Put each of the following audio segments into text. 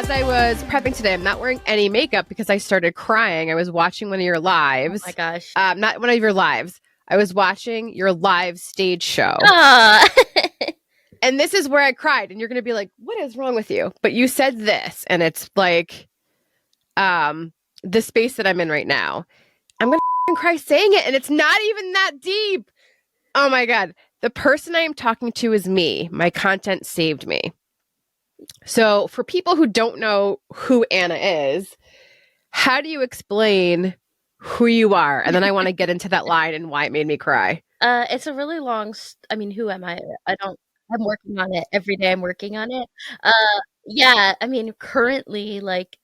As I was prepping today, I'm not wearing any makeup because I started crying. I was watching one of your lives. Oh my gosh. Not one of your lives. I was watching your live stage show. And this is where I cried. And you're going to be like, what is wrong with you? But you said this, and it's like the space that I'm in right now. I'm going to cry saying it, and it's not even that deep. Oh my God. The person I am talking to is me. My content saved me. So for people who don't know who Anna is, how do you explain who you are? And then I want to get into that line and why it made me cry. It's a really long, who am I? I'm working on it. Every day I'm working on it. Yeah, currently, like,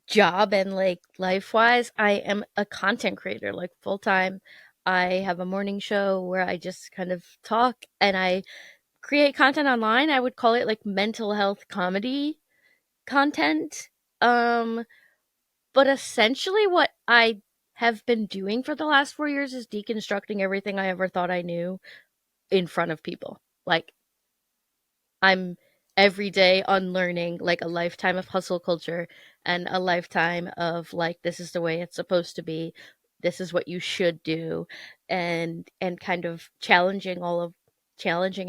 job and, like, life-wise, I am a content creator, like, full-time. I have a morning show where I just kind of talk and I create content online. I would call it, like, mental health comedy content. But essentially what I have been doing for the last 4 years is deconstructing everything I ever thought I knew in front of people. Like, I'm every day unlearning, like, a lifetime of hustle culture and a lifetime of, like, this is the way it's supposed to be. This is what you should do, and kind of challenging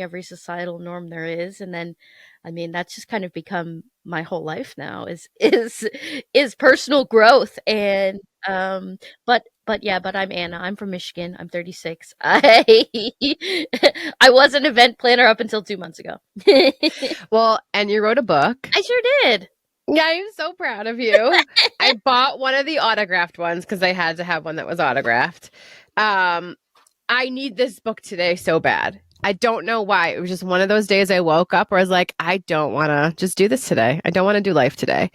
every societal norm there is. And then, that's just kind of become my whole life now is personal growth. And but I'm Anna. I'm from Michigan. I'm 36. I was an event planner up until 2 months ago. Well, and you wrote a book. I sure did. Yeah, I'm so proud of you. I bought one of the autographed ones because I had to have one that was autographed. I need this book today so bad. I don't know why. It was just one of those days I woke up where I was like, I don't want to just do this today. I don't want to do life today.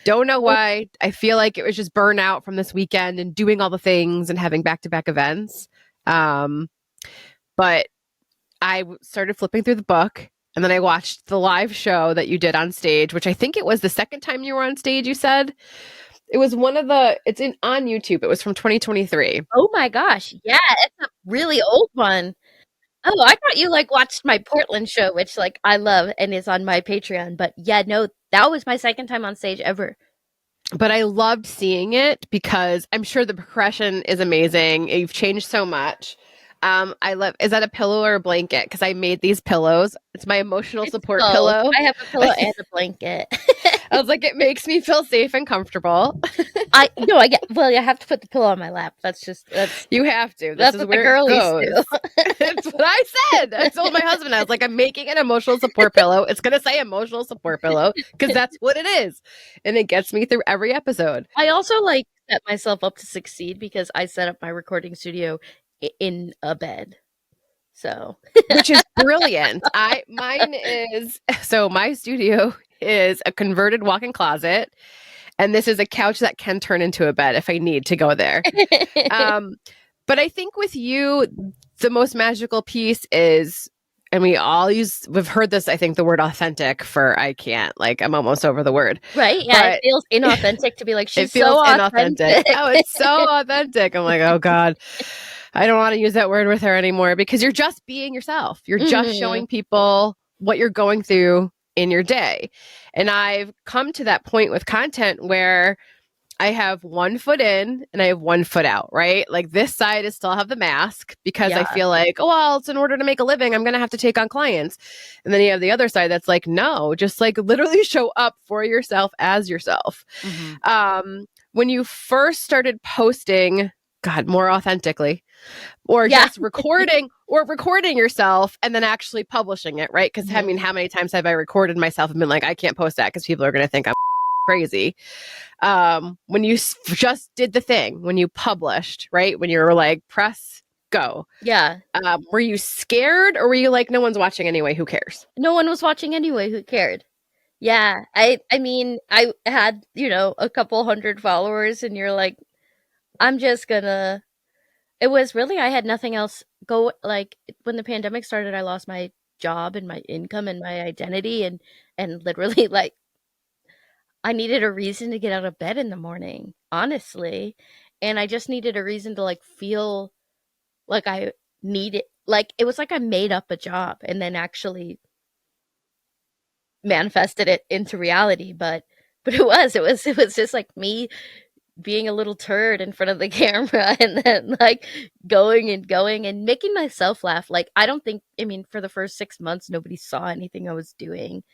Don't know why. I feel like it was just burnout from this weekend and doing all the things and having back-to-back events. But I started flipping through the book. And then I watched the live show that you did on stage, which I think it was the second time you were on stage, you said. It was on YouTube. It was from 2023. Oh my gosh. Yeah, it's a really old one. Oh, I thought you, like, watched my Portland show, which, like, I love and is on my Patreon. But yeah, no, that was my second time on stage ever. But I loved seeing it because I'm sure the progression is amazing. You've changed so much. Is that a pillow or a blanket? Because I made these pillows. It's my emotional support pillow. I have a pillow and a blanket. I was like, it makes me feel safe and comfortable. You have to put the pillow on my lap. You have to. That's what the girlies do. That's what I said. I told my husband, I was like, I'm making an emotional support pillow. It's going to say emotional support pillow because that's what it is. And it gets me through every episode. I also, like, set myself up to succeed because I set up my recording studio in a bed. So, which is brilliant. My studio is a converted walk-in closet, and this is a couch that can turn into a bed if I need to go there. But I think with you, the most magical piece is, and we've heard this, I think, the word authentic I'm almost over the word. Right. Yeah. But it feels inauthentic to be like, she's so inauthentic. Oh, it's so authentic. I'm like, oh God. I don't want to use that word with her anymore because you're just being yourself. You're just showing people what you're going through in your day. And I've come to that point with content where I have 1 foot in and I have 1 foot out, right? Like, this side is still have the mask because I feel like, it's in order to make a living, I'm going to have to take on clients. And then you have the other side that's like, no, just like literally show up for yourself as yourself. Mm-hmm. When you first started posting, God, more authentically, or just recording yourself and then actually publishing it, right? Because how many times have I recorded myself and been like, I can't post that because people are going to think I'm crazy. When you just did the thing, when you published, right? When you were like, press go. Yeah. Were you scared or were you like, no one's watching anyway, who cares? No one was watching anyway, who cared? Yeah. I had, a couple hundred followers and you're like, I'm just gonna, it was really, I had nothing else go, like, when the pandemic started, I lost my job and my income and my identity and literally, like, I needed a reason to get out of bed in the morning, honestly. And I just needed a reason to, like, feel like I needed, like, it was like I made up a job and then actually manifested it into reality. But But it was just like me being a little turd in front of the camera and then like going and going and making myself laugh. Like I don't think I mean for the first 6 months nobody saw anything I was doing.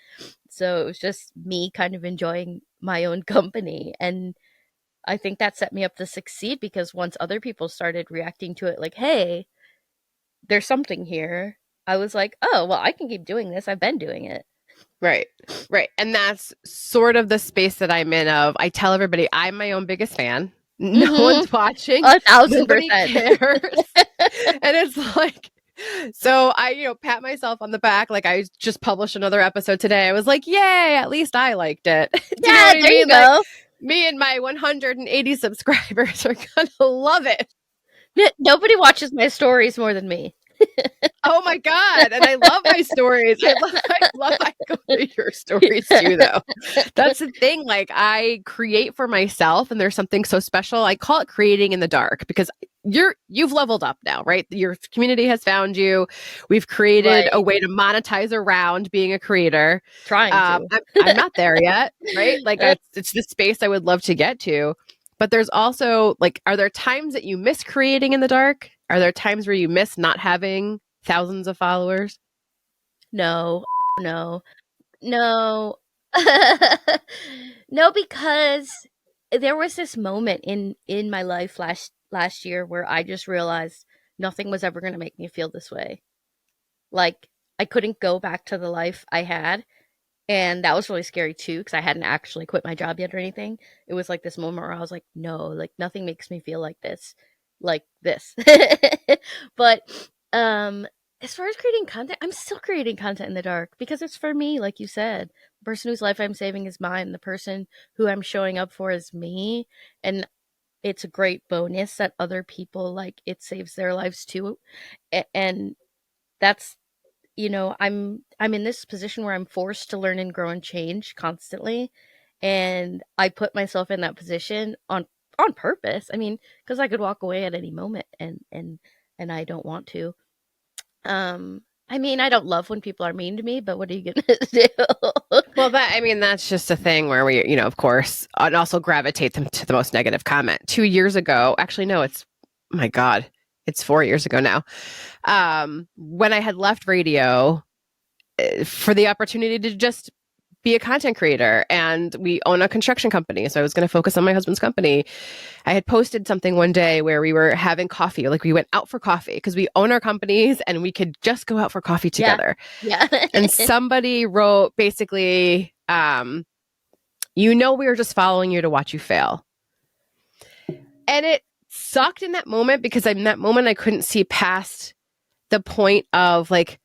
So it was just me kind of enjoying my own company, and I think that set me up to succeed because once other people started reacting to it like, "Hey, there's something here." I was like, "Oh, well, I can keep doing this. I've been doing it." Right. Right. And that's sort of the space that I'm in of I tell everybody I'm my own biggest fan. No Mhm. one's watching. Nobody 1,000%. cares. And it's like so I, pat myself on the back. Like I just published another episode today. I was like, yay, at least I liked it. Do you know Yeah, what I there you mean? Like go. me and my 180 subscribers are gonna love it. Nobody watches my stories more than me. Oh my God. And I love my stories. I go to your stories too, though. That's the thing. Like I create for myself and there's something so special. I call it creating in the dark because you've leveled up now, right? Your community has found you. We've created a Right. way to monetize around being a creator. Trying to. I'm not there yet, right? Like it's the space I would love to get to. But there's also like, are there times that you miss creating in the dark? Are there times where you miss not having thousands of followers? No. No. No. No, because there was this moment in my life last year where I just realized nothing was ever going to make me feel this way. Like I couldn't go back to the life I had, and that was really scary too because I hadn't actually quit my job yet or anything. It was like this moment where I was like, no, like nothing makes me feel like this, like this. But um as far as creating content, I'm still creating content in the dark because it's for me, like you said. The person whose life I'm saving is mine. The person who I'm showing up for is me. And it's a great bonus that other people like it saves their lives too. And that's I'm in this position where I'm forced to learn and grow and change constantly, and I put myself in that position on purpose. I mean, because I could walk away at any moment, and I don't want to. I mean, I don't love when people are mean to me, but what are you gonna do? Well, that's just a thing where we, of course, and also gravitate them to the most negative comment. 2 years ago, actually, no, my God, it's 4 years ago now. When I had left radio for the opportunity to just be a content creator, and we own a construction company, so I was going to focus on my husband's company. I had posted something one day where we were having coffee, like we went out for coffee because we own our companies and we could just go out for coffee together. Yeah. And somebody wrote basically, we were just following you to watch you fail. And it sucked in that moment because in that moment I couldn't see past the point of like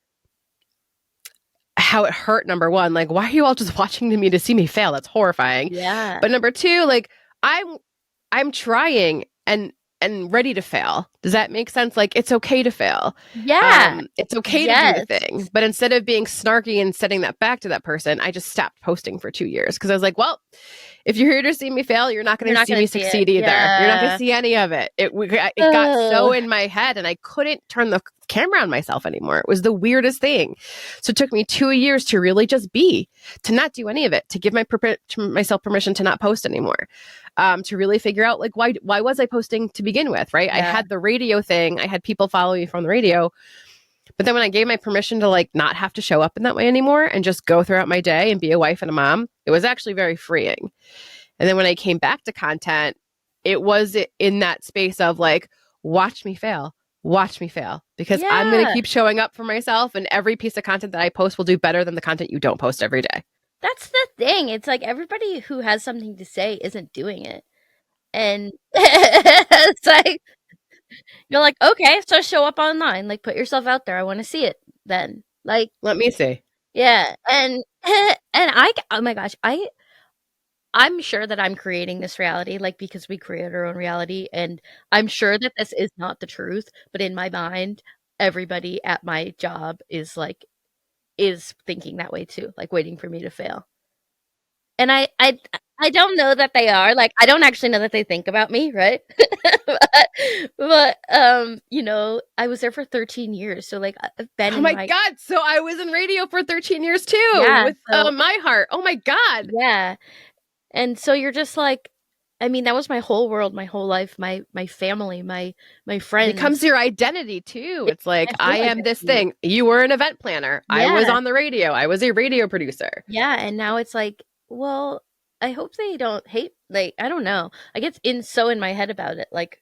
how it hurt. Number one, like, why are you all just watching me to see me fail? That's horrifying. Yeah. But number two, like, I'm trying and ready to fail. Does that make sense? Like, it's okay to fail. Yeah. It's okay to do the thing. But instead of being snarky and sending that back to that person, I just stopped posting for 2 years because I was like, well, if you're here to see me fail, you're not going to see me succeed either. Yeah. You're not going to see any of it. It got so in my head and I couldn't turn the camera on myself anymore. It was the weirdest thing. So it took me 2 years to really just to not do any of it, to give myself permission to not post anymore, to really figure out like, why was I posting to begin with, right? Yeah. I had the radio thing. I had people follow me from the radio. But then when I gave my permission to like not have to show up in that way anymore and just go throughout my day and be a wife and a mom, it was actually very freeing. And then when I came back to content, it was in that space of like, watch me fail, because I'm going to keep showing up for myself, and every piece of content that I post will do better than the content you don't post every day. That's the thing. It's like everybody who has something to say isn't doing it. And it's like, you're like, okay, so show up online, like put yourself out there. I want to see it then. Like, let me see. Yeah. And oh my gosh, I'm sure that I'm creating this reality, like, because we create our own reality, and I'm sure that this is not the truth, but in my mind, everybody at my job is thinking that way too, like waiting for me to fail. And I don't know that they are. Like, I don't actually know that they think about me, right? but I was there for 13 years, so like I've been. Oh my God! So I was in radio for 13 years too, with My Heart. Oh my God! Yeah. And so you're just like, I mean, that was my whole world, my whole life, my family, my Becomes friends. your identity too. It's It's like, my I whole am this identity. thing. You were an event planner. I was Yeah. on the radio. I was a radio producer. Yeah, and now it's like, well, I hope they don't hate, like, I don't know. I get so in my head about it. Like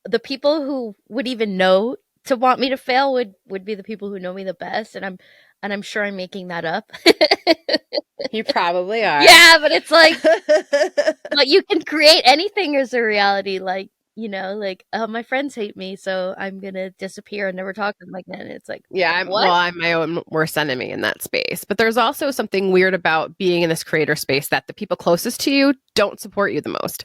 the people who would even know to want me to fail would be the people who know me the best, and I'm sure I'm making that up. You probably are. Yeah, but it's like, but you can create anything as a reality, like, like, "Oh, my friends hate me, so I'm gonna disappear and never talk to them again." It's like, Yeah, "What?" I'm my own worst enemy in that space. But there's also something weird about being in this creator space that the people closest to you don't support you the most.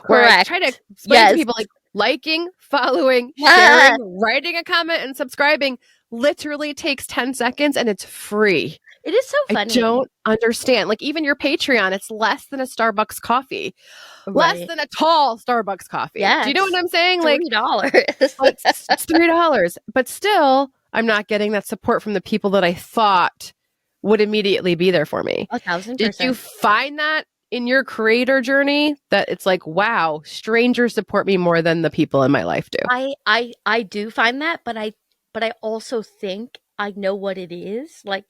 Where I try to Correct. explain to Yes. people, like, liking, following, Ah, sharing, writing a comment, and subscribing literally takes 10 seconds and it's free. it is so I funny. don't understand. Like, even your Patreon, it's less than a Starbucks coffee, less Right. than a tall Starbucks coffee. Yeah, Do you know what it's I'm saying? Like, $3. it's $3, but still, I'm not getting that support from the people that I thought would immediately be there for me. Did you 1,000%. find that in your creator journey that it's like, wow, strangers support me more than the people in my life do? I do find that, but I also think I know what it is. Like,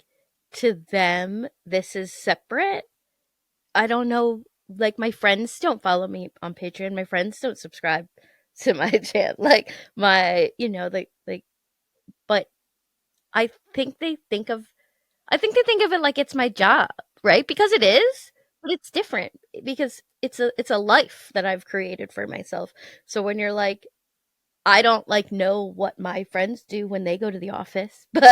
to them, this is separate. I don't know, like, my friends don't follow me on Patreon. My friends don't subscribe to my channel. Like, like, but I think they think of it like it's my job, right? Because it is, but it's different because it's a life that I've created for myself. So when you're like, I don't, like, know what my friends do when they go to the office, but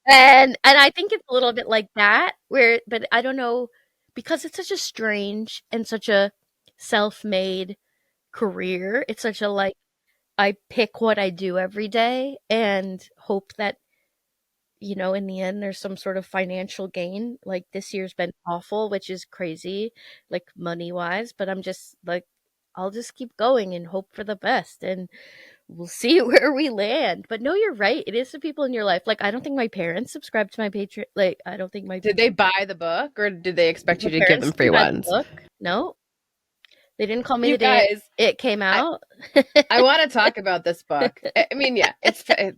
and I think it's a little bit like that, where, but I don't know, because it's such a strange and such a self-made career. It's such a, like, I pick what I do every day and hope that, in the end, there's some sort of financial gain. Like, this year's been awful, which is crazy, like, money-wise, but I'm just like, I'll just keep going and hope for the best, and we'll see where we land. But no, you're right. It is the people in your life. Like, I don't think my parents subscribe to my Patreon. Like, I don't think Did they buy the book or did they expect my you to give parents them free didn't buy the ones? book. No, they didn't call me You the day guys, it came I, out. I want to talk about this book. I mean, yeah,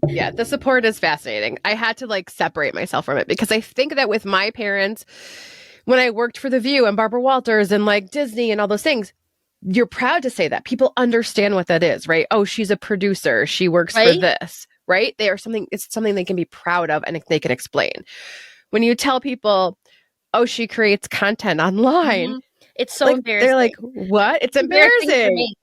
yeah, the support is fascinating. I had to, like, separate myself from it because I think that with my parents, when I worked for The View and Barbara Walters and, like, Disney and all those things, you're proud to say that. People understand what that is, right? Oh, she's a producer. She works for Right? this, right? It's something they can be proud of and they can explain. When you tell people, oh, she creates content online, Mhm. It's so like, they're like, embarrassing. what? It's It's embarrassing for embarrassing. me.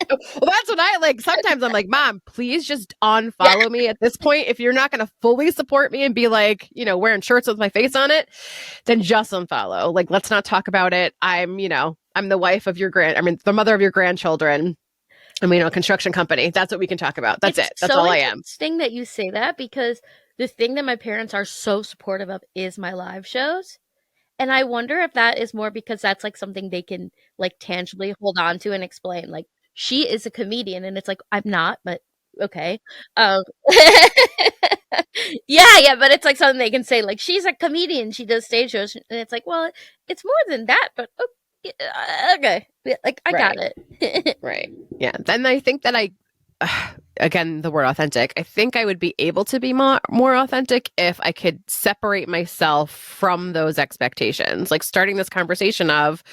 Well, that's what I like. Sometimes I'm like, Mom, please just Yeah. unfollow me at this point. If you're not going to fully support me and be like, wearing shirts with my face on it, then just unfollow. Like, let's not talk about it. I'm the wife of the mother of your grandchildren. I mean, a construction company. That's what we can talk about. That's It's it. That's so all I am. interesting that you say that, because the thing that my parents are so supportive of is my live shows. And I wonder if that is more because that's, like, something they can, like, tangibly hold on to and explain, like, "She is a comedian," and it's like, "I'm not, but okay." Um Yeah, yeah, but it's, like, something they can say, like, "She's a comedian, she does stage shows," and it's like, "Well, it's more than that, but okay." Yeah, like, I got Right. it. Right. Yeah. Then I think that again, the word authentic, I think I would be able to be more authentic if I could separate myself from those expectations. Like, starting this conversation of,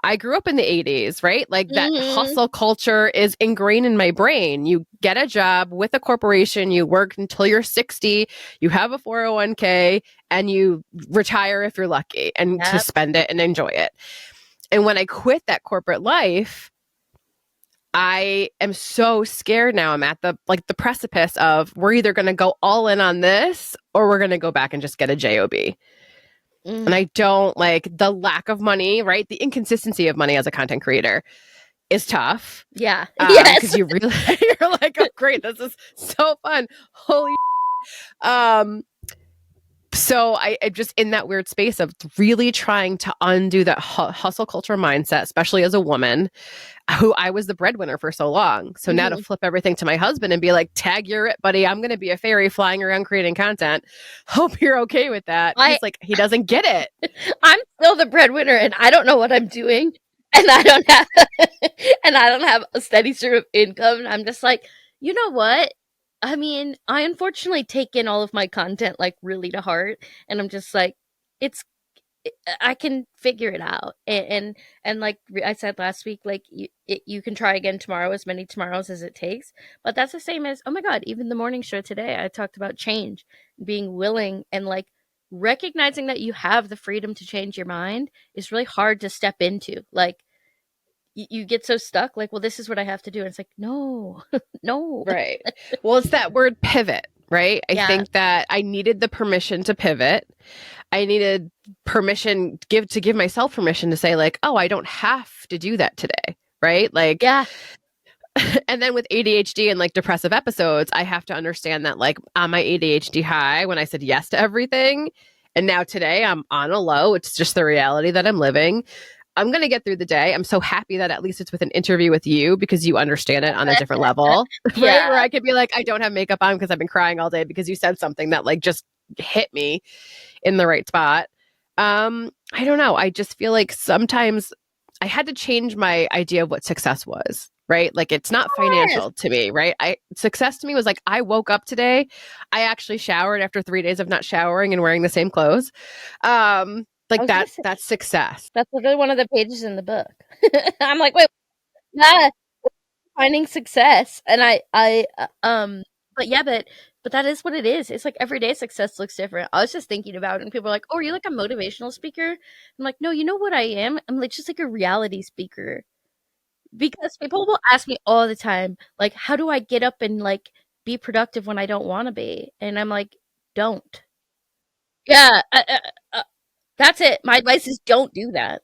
I grew up in the 80s, right? Like, that Mhm. hustle culture is ingrained in my brain. You get a job with a corporation, you work until you're 60, you have a 401k, and you retire if you're lucky and to Yep. spend it and enjoy it. And when I quit that corporate life, I am so scared now. I'm at the precipice of, we're either going to go all in on this or we're going to go back and just get a job. And Mm. I don't like the lack of money, right? The inconsistency of money as a content creator is tough. Yeah. Yes. Because you really, you're like, oh, great, this is so fun. Holy. Um, So I'm just in that weird space of really trying to undo that hustle culture mindset, especially as a woman who I was the breadwinner for so long. So now to flip everything to my husband and be like, tag, you're it, buddy. I'm going to be a fairy flying around creating content. Hope you're okay with that. He's like, he doesn't get it. I'm still the breadwinner and I don't know what I'm doing. And I don't have and I don't have a steady stream of income. And I'm just like, you know what? I mean, I unfortunately take in all of my content like really to heart. And I'm just like, it's I can figure it out. And like I said last week, like you can try again tomorrow, as many tomorrows as it takes. But that's the same as, oh my God, even the morning show today, I talked about change, being willing and like recognizing that you have the freedom to change your mind is really hard to step into. Like you get so stuck, like, well, this is what I have to do. And it's like, no, no. Right. Well, it's that word pivot, right? I think that I needed the permission to pivot. I needed permission, to give myself permission to say like, oh, I don't have to do that today. Right. Like, yeah. And then with ADHD and like depressive episodes, I have to understand that like on my ADHD high, when I said yes to everything, and now today I'm on a low, it's just the reality that I'm living. I'm going to get through the day. I'm so happy that at least it's with an interview with you because you understand it on a different level, right? Where I could be like, I don't have makeup on because I've been crying all day because you said something that like just hit me in the right spot. I don't know. I just feel like sometimes I had to change my idea of what success was, right? Like it's not financial to me, right? Success to me was like, I woke up today. I actually showered after 3 days of not showering and wearing the same clothes. Like that's success. That's literally one of the pages in the book. I'm like, wait, finding success. And but that is what it is. It's like everyday success looks different. I was just thinking about it and people are like, oh, are you like a motivational speaker? I'm like, no, you know what I am? I'm like just like a reality speaker. Because people will ask me all the time, like, how do I get up and like be productive when I don't want to be? And I'm like, don't. Yeah, that's it. My advice is don't do that.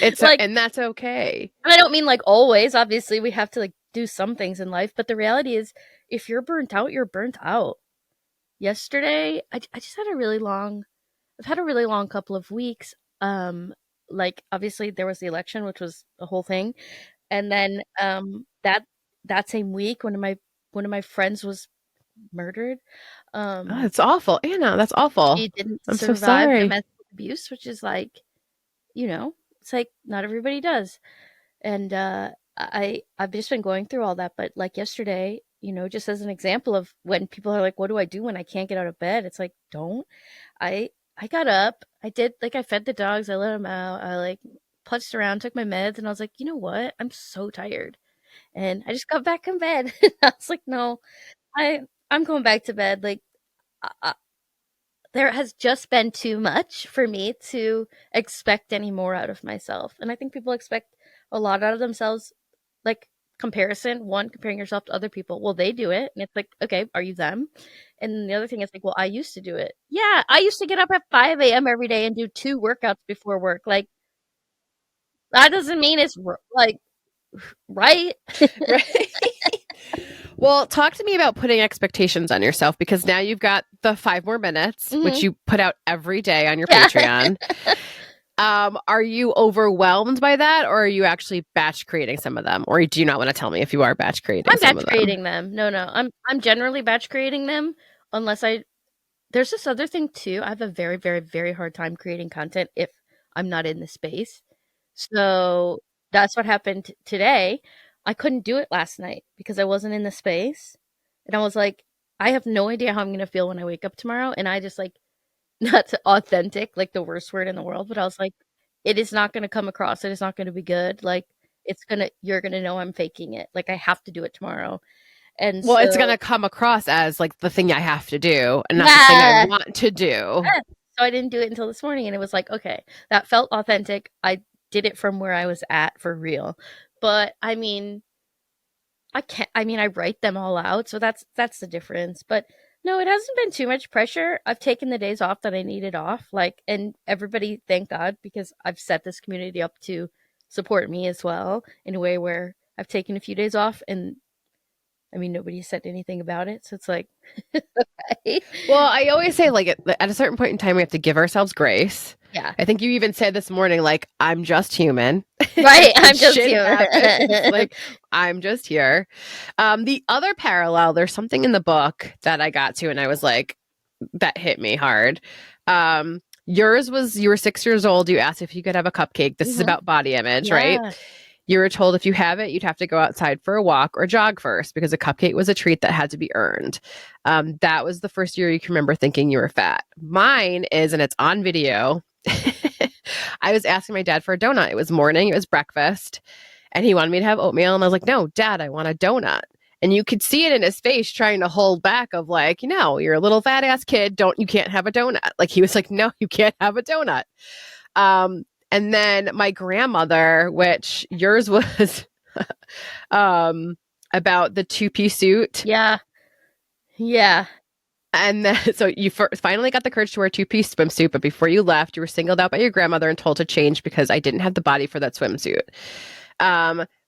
It's like, and that's okay. And I don't mean like always. Obviously, we have to like do some things in life, but the reality is, if you're burnt out, you're burnt out. Yesterday, I just had a really long. I've had a really long couple of weeks. Like obviously there was the election, which was a whole thing, and then that same week, one of my friends was murdered. That's awful, Anna. That's awful. She didn't I'm so survive sorry. domestic abuse, which is like, it's like not everybody does. And I've just been going through all that, but like yesterday, just as an example of when people are like, what do I do when I can't get out of bed? It's like, don't. I got up, I did, like, I fed the dogs, I let them out, I like putzed around, took my meds, and I was like, you know what? I'm so tired. And I just got back in bed. I was like, no, I'm going back to bed. Like, there has just been too much for me to expect any more out of myself. And I think people expect a lot out of themselves, like comparing yourself to other people. Well, they do it. And it's like, okay, are you them? And the other thing is like, well, I used to do it. Yeah, I used to get up at 5 a.m. every day and do 2 workouts before work. Like, that doesn't mean it's like, right? Right. Well, talk to me about putting expectations on yourself, because now you've got the 5 more minutes, which you put out every day on your Patreon. Are you overwhelmed by that, or are you actually batch creating some of them? Or do you not want to tell me if you are batch creating some of them? I'm batch creating them. No. I'm generally batch creating them unless there's this other thing too. I have a very, very, very hard time creating content if I'm not in the space. So that's what happened today. I couldn't do it last night because I wasn't in the space. And I was like, I have no idea how I'm going to feel when I wake up tomorrow. And I just like, not authentic, like the worst word in the world, but I was like, it is not going to come across. It is not going to be good. Like you're going to know I'm faking it. Like I have to do it tomorrow. And well, it's going to come across as like the thing I have to do and not the thing I want to do. Yeah. So I didn't do it until this morning. And it was like, okay, that felt authentic. I did it from where I was at for real. But I mean, I write them all out. So that's the difference. But no, it hasn't been too much pressure. I've taken the days off that I needed off. Like, and everybody, thank God, because I've set this community up to support me as well in a way where I've taken a few days off and I mean, nobody said anything about it, so it's like, okay. Well, I always say, like, at a certain point in time, we have to give ourselves grace. Yeah. I think you even said this morning, like, I'm just human. Right, And I'm just shit human. happens. Like, I'm just here. The other parallel, there's something in the book that I got to, and I was like, that hit me hard. Yours was, you were 6 years old. You asked if you could have a cupcake. This is Mhm. about body image, right? Yeah. You were told if you have it, you'd have to go outside for a walk or jog first because a cupcake was a treat that had to be earned. That was the first year you can remember thinking you were fat. Mine is, and it's on video. I was asking my dad for a donut. It was morning, it was breakfast, and he wanted me to have oatmeal. And I was like, no, Dad, I want a donut. And you could see it in his face trying to hold back of like, you're a little fat ass kid. You can't have a donut. Like he was like, no, you can't have a donut. And then my grandmother, which yours was about the two-piece suit. Yeah. Yeah. And then, so you finally got the courage to wear a two-piece swimsuit, but before you left, you were singled out by your grandmother and told to change because I didn't have the body for that swimsuit.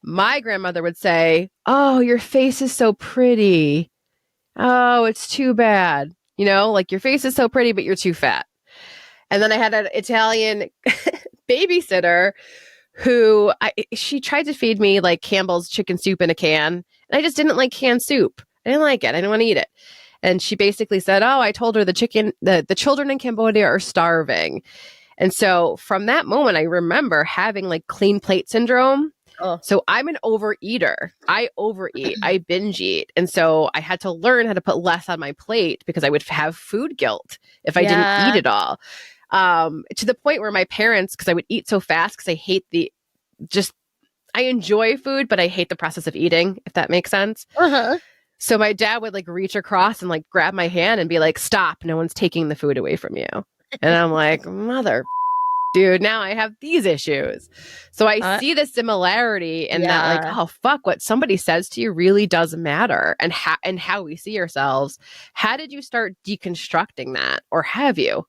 My grandmother would say, oh, your face is so pretty. Oh, it's too bad. Like your face is so pretty, but you're too fat. And then I had an Italian babysitter who she tried to feed me like Campbell's chicken soup in a can. And I just didn't like canned soup. I didn't like it. I didn't want to eat it. And she basically said, oh, I told her the children in Cambodia are starving. And so from that moment, I remember having like clean plate syndrome. Oh. So I'm an overeater. I overeat. I binge eat. And so I had to learn how to put less on my plate because I would have food guilt if I didn't eat it all. To the point where my parents, because I would eat so fast because I hate I enjoy food, but I hate the process of eating, if that makes sense. Uh-huh. So my dad would like reach across and like grab my hand and be like, stop, no one's taking the food away from you. And I'm like, mother, dude, now I have these issues. So I see the similarity in that, like, oh, fuck, what somebody says to you really does matter and how we see ourselves. How did you start deconstructing that? Or have you?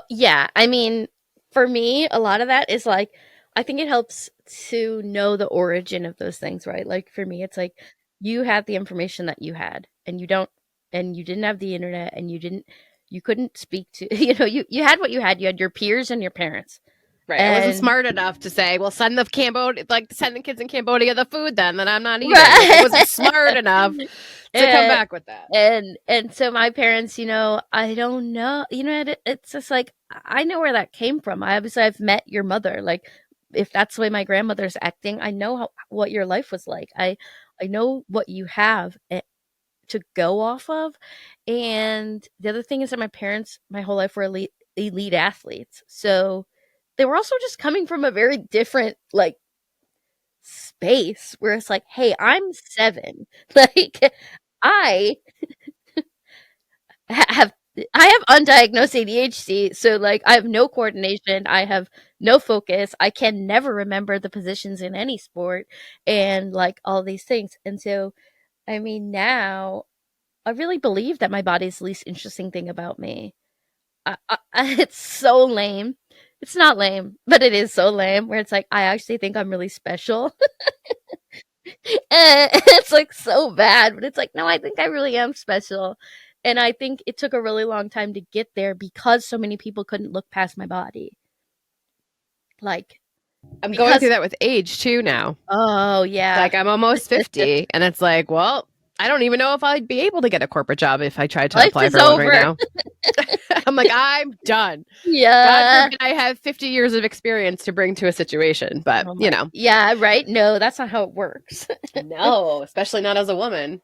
Yeah. I mean, for me, a lot of that is like, I think it helps to know the origin of those things, right? Like for me, it's like you had the information that you had and you didn't have the internet and you couldn't speak to, you had what you had your peers and your parents. Right. I wasn't smart enough to say, well, send the kids in Cambodia the food then I'm not eating. Right. Like, I wasn't smart enough to come back with that. And so my parents, I don't know, it's just like, I know where that came from. I've met your mother. Like, if that's the way my grandmother's acting, I know what your life was like. I know what you have to go off of. And the other thing is that my parents, my whole life, were elite athletes. So they were also just coming from a very different, like, space where it's like, hey, I'm 7. Like, I have undiagnosed ADHD, so like I have no coordination, I have no focus, I can never remember the positions in any sport and like all these things. And so I mean, now I really believe that my body is the least interesting thing about me. It's so lame. It's not lame, but it is so lame where it's like I actually think I'm really special. And it's like so bad, but it's like, no, I think I really am special. And I think it took a really long time to get there because so many people couldn't look past my body. Like, I'm going through that with age too now. Oh, yeah. Like I'm almost 50 and it's like, well, I don't even know if I'd be able to get a corporate job if I tried to apply for one right now. I'm like, I'm done. Yeah. God forbid I have 50 years of experience to bring to a situation, but Yeah, right. No, that's not how it works. No, especially not as a woman.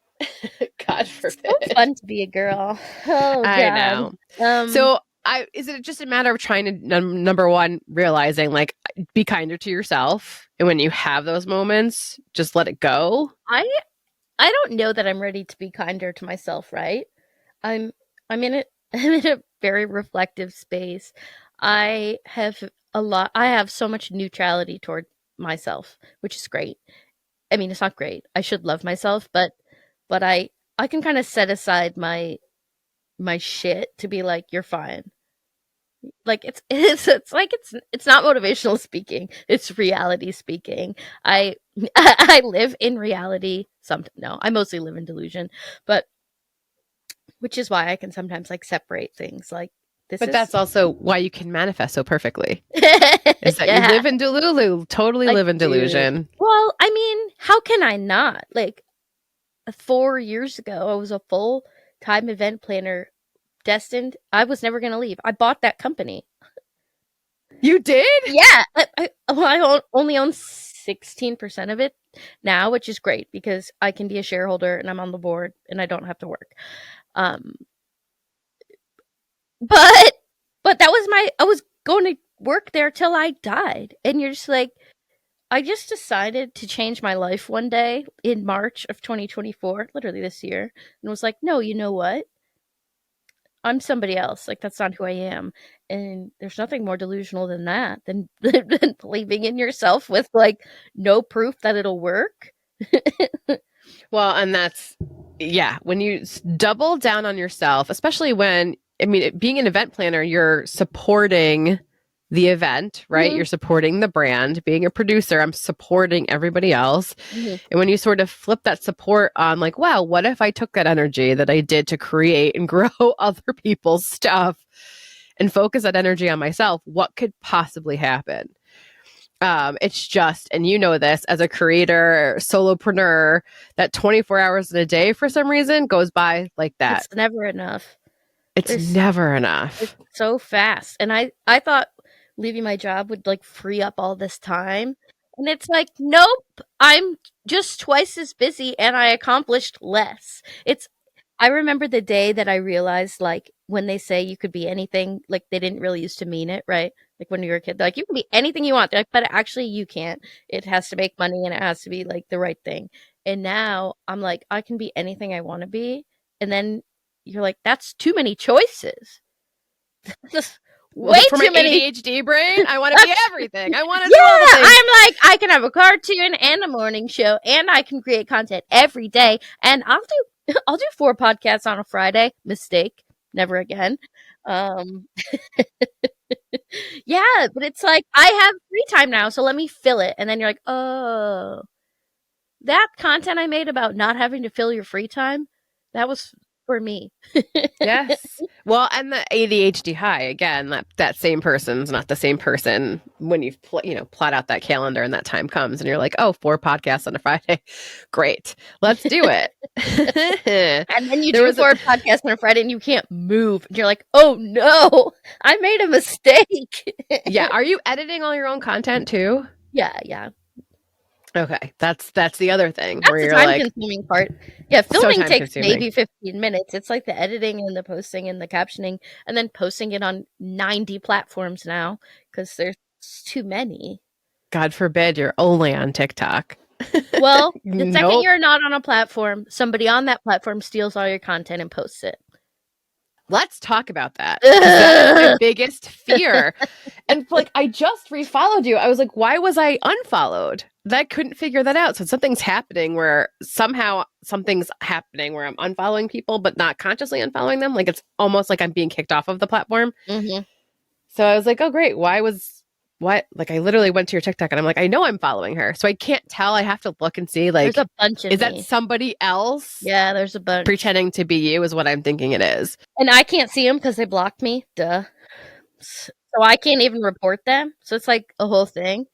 God forbid. It's so fun to be a girl. Oh, God. I know. So is it just a matter of trying to, number one, realizing like be kinder to yourself, and when you have those moments, just let it go? I don't know that I'm ready to be kinder to myself, right? I'm in a very reflective space. I have so much neutrality toward myself, which is great. I mean, it's not great. I should love myself, but I can kind of set aside my shit to be like, you're fine. Like it's not motivational speaking. It's reality speaking. I I live in reality. No, I mostly live in delusion, but which is why I can sometimes like separate things. Like this But is that's also why you can manifest so perfectly. Is that you yeah, live in Delulu, totally I live in do. delusion. Well, I mean, how can I not? Like 4 years ago, I was a full time event planner, destined. I was never going to leave. I bought that company. You did? Yeah, only own 16% of it now, which is great because I can be a shareholder and I'm on the board and I don't have to work. Um, but that was I was going to work there till I died, and you're just like, I just decided to change my life one day in March of 2024, literally this year, and was like, no, you know what? I'm somebody else. Like that's not who I am. And there's nothing more delusional than that, than believing in yourself with like no proof that it'll work. Well, and that's, yeah, when you double down on yourself, especially when, I mean, being an event planner, you're supporting the event, right? Mhm. You're supporting the brand. Being a producer, I'm supporting everybody else. Mhm. And when you sort of flip that support on, like, wow, what if I took that energy that I did to create and grow other people's stuff and focus that energy on myself? What could possibly happen? It's just, and you know this as a creator, solopreneur, that 24 hours in a day for some reason goes by like that. It's never enough. It's There's never It's enough. so fast. And I thought leaving my job would like free up all this time. And it's like, nope, I'm just twice as busy and I accomplished less. I remember the day that I realized like when they say you could be anything, like they didn't really used to mean it, right? Like when you were a kid, they're like you can be anything you want. They're like, but actually you can't. It has to make money and it has to be like the right thing. And now I'm like, I can be anything I want to be. And then you're like, that's too many choices. Just way Well, for my too many. ADHD brain, I want to be everything. I want to Yeah, do all the things. I'm like, I can have a cartoon and a morning show, and I can create content every day, and I'll do 4 podcasts on a Friday. Mistake, never again. Um, yeah, but it's like I have free time now, so let me fill it, and then you're like, oh, that content I made about not having to fill your free time, that was for me. Yes. Well, and the ADHD high, again, that same person's not the same person when you plot out that calendar and that time comes and you're like, oh, 4 podcasts on a Friday. Great. Let's do it. And then you do 4 podcasts on a Friday and you can't move. And you're like, oh no, I made a mistake. Yeah. Are you editing all your own content too? Yeah. Okay. That's the other thing That's where the you're time like, consuming part. Yeah, so filming time takes consuming. maybe 15 minutes. It's like the editing and the posting and the captioning and then posting it on 90 platforms now because there's too many. God forbid you're only on TikTok. Well, the second Nope. you're not on a platform, somebody on that platform steals all your content and posts it. Let's talk about that. That is my biggest fear. And like, I just refollowed you. I was like, why was I unfollowed? I couldn't figure that out. So something's happening where somehow something's happening where I'm unfollowing people, but not consciously unfollowing them. Like it's almost like I'm being kicked off of the platform. Mm-hmm. So I was like, oh, great. Like I literally went to your TikTok and I'm like, I know I'm following her. So I can't tell. I have to look and see like, There's a bunch of is me. that somebody else? Yeah, there's a bunch. Pretending to be you is what I'm thinking it is. And I can't see them because they blocked me. Duh. So I can't even report them. So it's like a whole thing.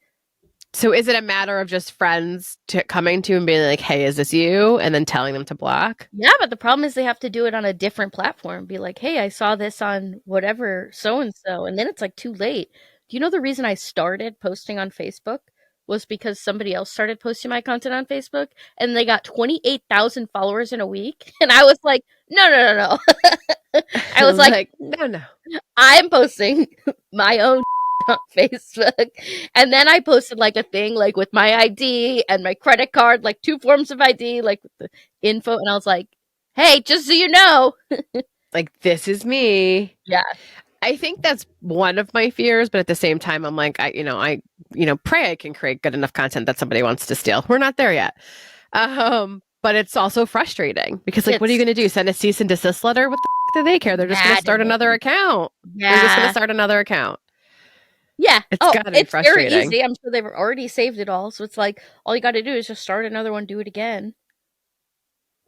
So is it a matter of just friends coming to you and being like, hey, is this you? And then telling them to block? Yeah, but the problem is they have to do it on a different platform. Be like, hey, I saw this on whatever so-and-so. And then it's like too late. Do you know the reason I started posting on Facebook was because somebody else started posting my content on Facebook and they got 28,000 followers in a week? And I was like, no. I was like, no. I'm posting my own on Facebook. And then I posted like a thing like with my ID and my credit card, like 2 forms of ID, like with the info. And I was like, hey, just so you know. Like, this is me. Yeah. I think that's one of my fears, but at the same time, I'm like, I pray I can create good enough content that somebody wants to steal. We're not there yet. But it's also frustrating because like, what are you going to do? Send a cease and desist letter? What do they care? They're just going to mad start at another me. account. They're just going to Yeah. start another account. Yeah. It's Oh, got to be it's very frustrating. easy. I'm sure they've already saved it all. So it's like, all you got to do is just start another one, do it again.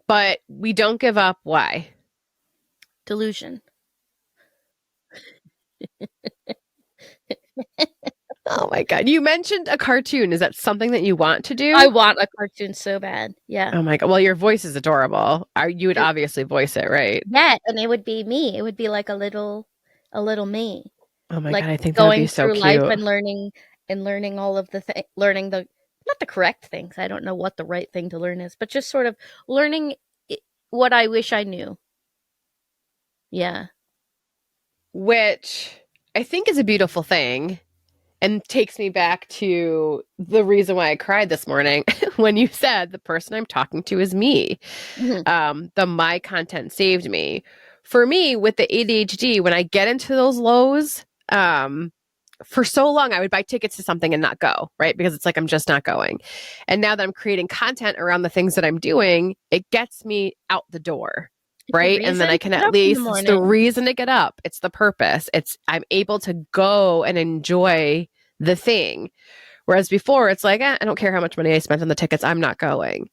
But we don't give up. Why? Delusion. Oh my God. You mentioned a cartoon. Is that something that you want to do? I want a cartoon so bad. Yeah. Oh my God. Well, your voice is adorable. You would obviously voice it, right? Yeah, and it would be me. It would be like a little me. Oh my Like God. I think that would be going so through life cute. and learning all of learning the not the correct things. I don't know what the right thing to learn is, but just sort of learning what I wish I knew. Yeah. Which I think is a beautiful thing and takes me back to the reason why I cried this morning when you said the person I'm talking to is me. The my content saved me. For me, with the ADHD, when I get into those lows, for so long I would buy tickets to something and not go, right? Because it's like I'm just not going. And now that I'm creating content around the things that I'm doing, it gets me out the door. It's a Right. And then reason I to can get at up in the least, it's the morning. reason to get up. It's the purpose. I'm able to go and enjoy the thing. Whereas before it's like, I don't care how much money I spent on the tickets. I'm not going.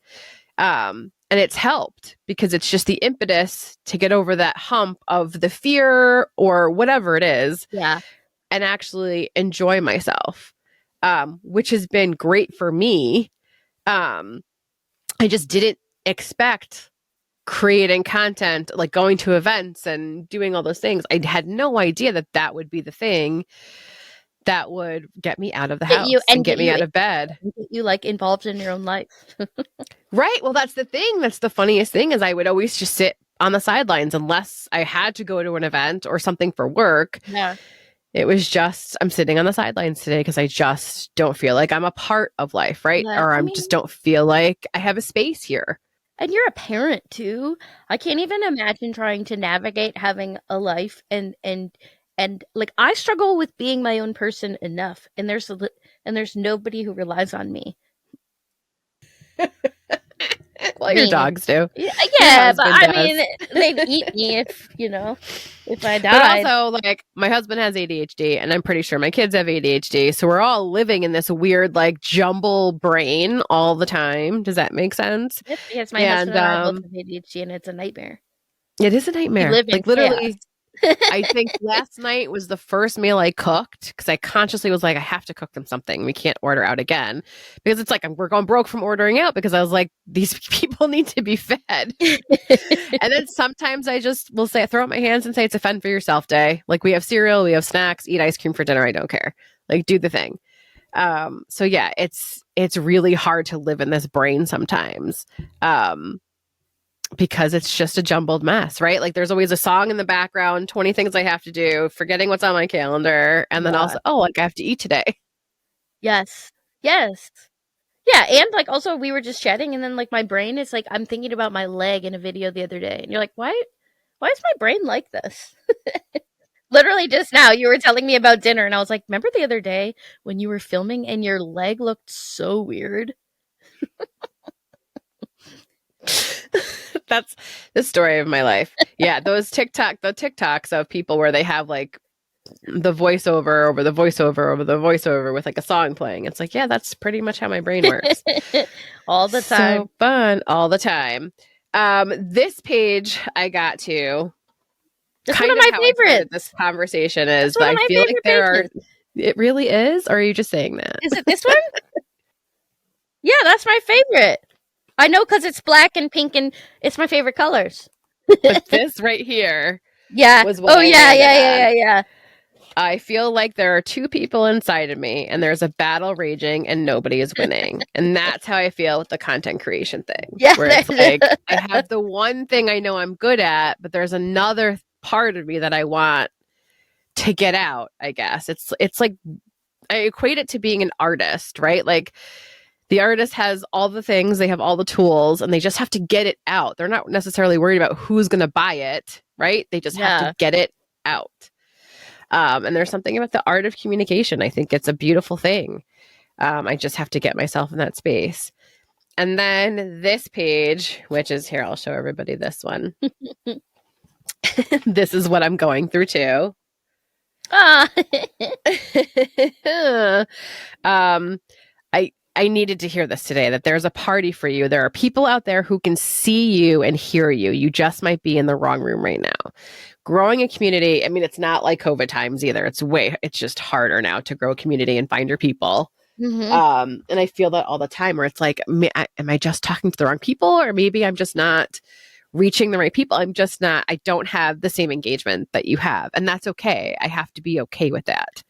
And it's helped because it's just the impetus to get over that hump of the fear or whatever it is. Yeah. And actually enjoy myself, which has been great for me. I just didn't expect creating content, like going to events and doing all those things. I had no idea that that would be the thing that would get me out of the house and get me out of bed. Get you like involved in your own life. Right. Well, that's the thing. That's the funniest thing is I would always just sit on the sidelines unless I had to go to an event or something for work. Yeah. It was just, I'm sitting on the sidelines today because I just don't feel like I'm a part of life, right? Yeah, Or just don't feel like I have a space here. And you're a parent too. I can't even imagine trying to navigate having a life and like I struggle with being my own person enough, and there's nobody who relies on me. Well, your dogs do. Yeah, but I mean, they'd eat me if I died. But also, like, my husband has ADHD, and I'm pretty sure my kids have ADHD, so we're all living in this weird, like, jumble brain all the time. Does that make sense? Yep, because my husband and I both have ADHD, and it's a nightmare. It is a nightmare. We live in literally. chaos. I think last night was the first meal I cooked because I consciously was like, I have to cook them something. We can't order out again because it's like we're going broke from ordering out because I was like, these people need to be fed. And then sometimes I just will say, throw up my hands and say, it's a fend for yourself day. Like we have cereal, we have snacks, eat ice cream for dinner. I don't care. Like do the thing. So yeah, it's really hard to live in this brain sometimes. Because it's just a jumbled mess, right? Like there's always a song in the background, 20 things I have to do, forgetting what's on my calendar, and then also, like I have to eat today. Yes. Yes. Yeah, and like also we were just chatting and then like my brain is like I'm thinking about my leg in a video the other day and you're like, why is my brain like this? Literally just now you were telling me about dinner and I was like, remember the other day when you were filming and your leg looked so weird? That's the story of my life. Yeah, the TikToks of people where they have like the voiceover over the voiceover over the voiceover with like a song playing. It's like, yeah, that's pretty much how my brain works. All the time. So fun all the time. This page I got to. That's one of my favorites. This conversation is, but I feel like there are. It really is, or are you just saying that? Is it this one? Yeah, that's my favorite. I know because it's black and pink and it's my favorite colors. But this right here, was what yeah. I feel like there are two people inside of me, and there's a battle raging, and nobody is winning, and that's how I feel with the content creation thing. Yeah, where it's like I have the one thing I know I'm good at, but there's another part of me that I want to get out. I guess it's like I equate it to being an artist, right? Like. The artist has all the things, they have all the tools, and they just have to get it out. They're not necessarily worried about who's going to buy it, right? They just have to get it out. And there's something about the art of communication. I think it's a beautiful thing. I just have to get myself in that space. And then this page, which is here, I'll show everybody this one. This is what I'm going through too. Ah. I needed to hear this today, that there's a party for you. There are people out there who can see you and hear you. You just might be in the wrong room right now. Growing a community, I mean, it's not like COVID times either. It's just harder now to grow a community and find your people. And I feel that all the time where it's like, am I just talking to the wrong people? Or maybe I'm just not reaching the right people. I don't have the same engagement that you have. And that's okay. I have to be okay with that.